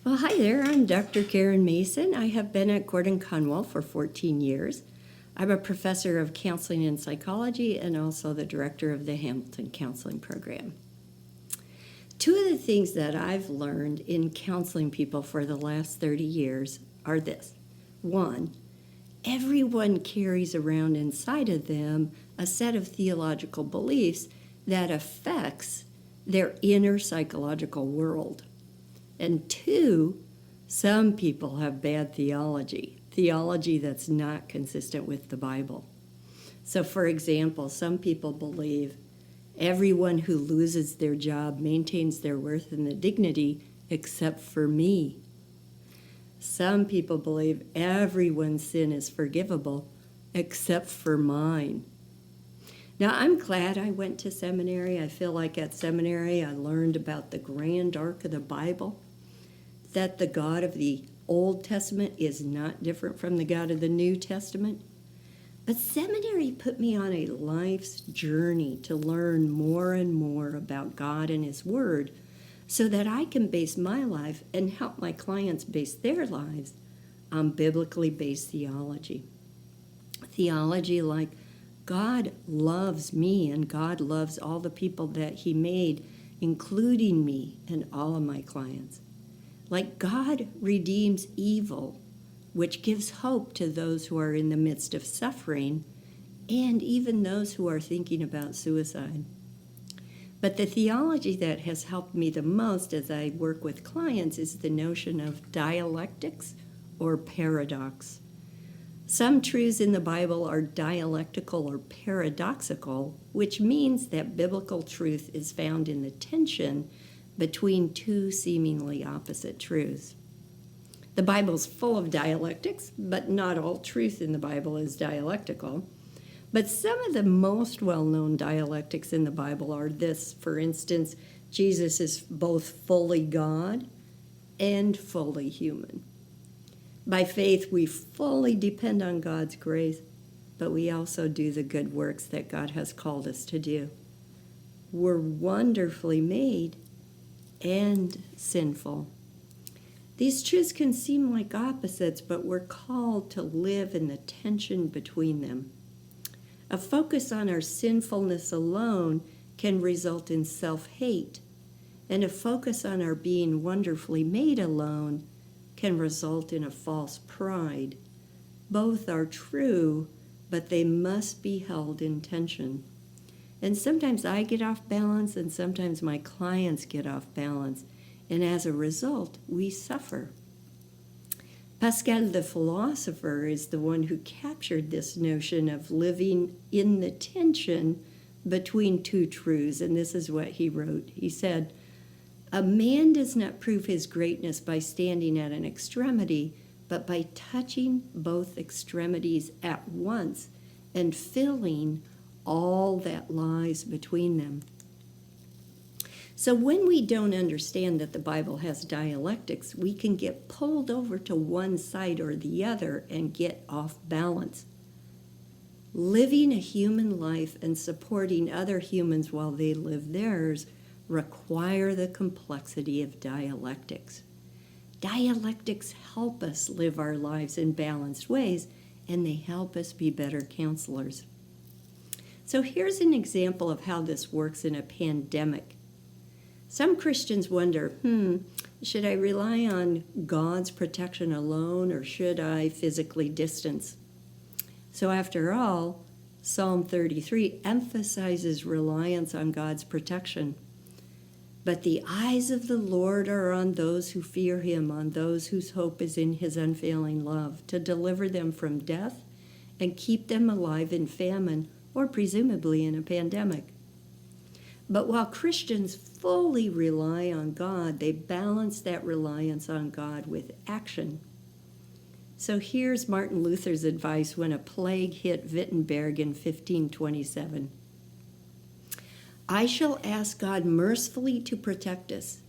Well, hi there. I'm Dr. Karen Mason. I have been at Gordon-Conwell for 14 years. I'm a professor of counseling and psychology and also the director of the Hamilton Counseling Program. Two of the things that I've learned in counseling people for the last 30 years are this. One, everyone carries around inside of them a set of theological beliefs that affects their inner psychological world. And two, some people have bad theology that's not consistent with the Bible. So, for example, some people believe everyone who loses their job maintains their worth and the dignity except for me. Some people believe everyone's sin is forgivable except for mine. Now, I'm glad I went to seminary. I feel like at seminary I learned about the grand arc of the Bible, that the God of the Old Testament is not different from the God of the New Testament. But seminary put me on a life's journey to learn more and more about God and His Word so that I can base my life and help my clients base their lives on biblically based theology. Theology like God loves me and God loves all the people that He made, including me and all of my clients. Like God redeems evil, which gives hope to those who are in the midst of suffering and even those who are thinking about suicide. But the theology that has helped me the most as I work with clients is the notion of dialectics or paradox. Some truths in the Bible are dialectical or paradoxical, which means that biblical truth is found in the tension between two seemingly opposite truths. The Bible's full of dialectics, but not all truth in the Bible is dialectical. But some of the most well-known dialectics in the Bible are this. For instance, Jesus is both fully God and fully human. By faith, we fully depend on God's grace, but we also do the good works that God has called us to do. We're wonderfully made and sinful. These truths can seem like opposites, but we're called to live in the tension between them. A focus on our sinfulness alone can result in self-hate, and a focus on our being wonderfully made alone can result in a false pride. Both are true, but they must be held in tension. And sometimes I get off balance, and sometimes my clients get off balance. And as a result, we suffer. Pascal the philosopher is the one who captured this notion of living in the tension between two truths. And this is what he wrote. He said, "A man does not prove his greatness by standing at an extremity, but by touching both extremities at once and filling all that lies between them." So when we don't understand that the Bible has dialectics, we can get pulled over to one side or the other and get off balance. Living a human life and supporting other humans while they live theirs require the complexity of dialectics. Dialectics help us live our lives in balanced ways, and they help us be better counselors. So here's an example of how this works in a pandemic. Some Christians wonder, should I rely on God's protection alone, or should I physically distance? So after all, Psalm 33 emphasizes reliance on God's protection. But the eyes of the Lord are on those who fear Him, on those whose hope is in His unfailing love, to deliver them from death and keep them alive in famine, or presumably in a pandemic. But while Christians fully rely on God, they balance that reliance on God with action. So here's Martin Luther's advice when a plague hit Wittenberg in 1527. "I shall ask God mercifully to protect us.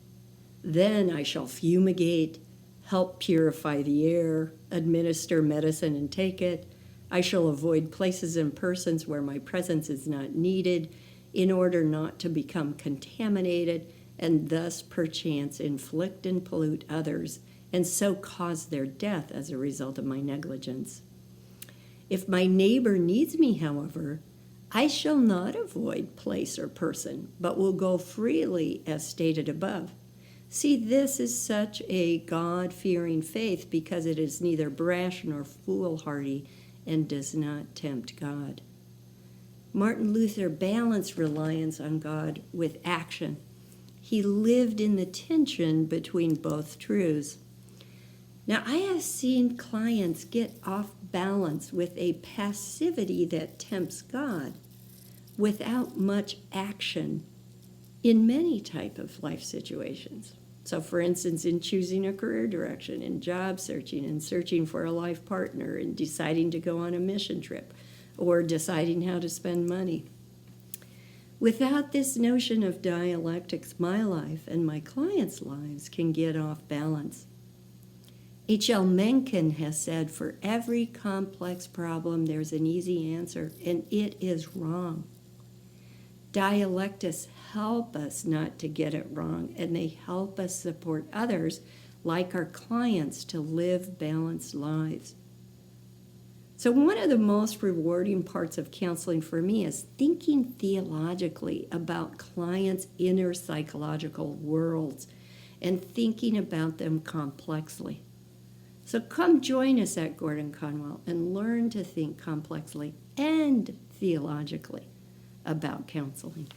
Then I shall fumigate, help purify the air, administer medicine and take it. I shall avoid places and persons where my presence is not needed, in order not to become contaminated and thus perchance inflict and pollute others, and so cause their death as a result of my negligence. If my neighbor needs me, however, I shall not avoid place or person, but will go freely as stated above. See, this is such a God-fearing faith because it is neither brash nor foolhardy and does not tempt God. Martin Luther balanced reliance on God with action. He lived in the tension between both truths. Now, I have seen clients get off balance with a passivity that tempts God without much action in many type of life situations. So, for instance, in choosing a career direction, in job searching, and searching for a life partner, and deciding to go on a mission trip, or deciding how to spend money. Without this notion of dialectics, my life and my clients' lives can get off balance. H.L. Mencken has said, for every complex problem, there's an easy answer, and it is wrong. Dialectics help us not to get it wrong, and they help us support others, like our clients, to live balanced lives. So one of the most rewarding parts of counseling for me is thinking theologically about clients' inner psychological worlds and thinking about them complexly. So come join us at Gordon-Conwell and learn to think complexly and theologically about counseling.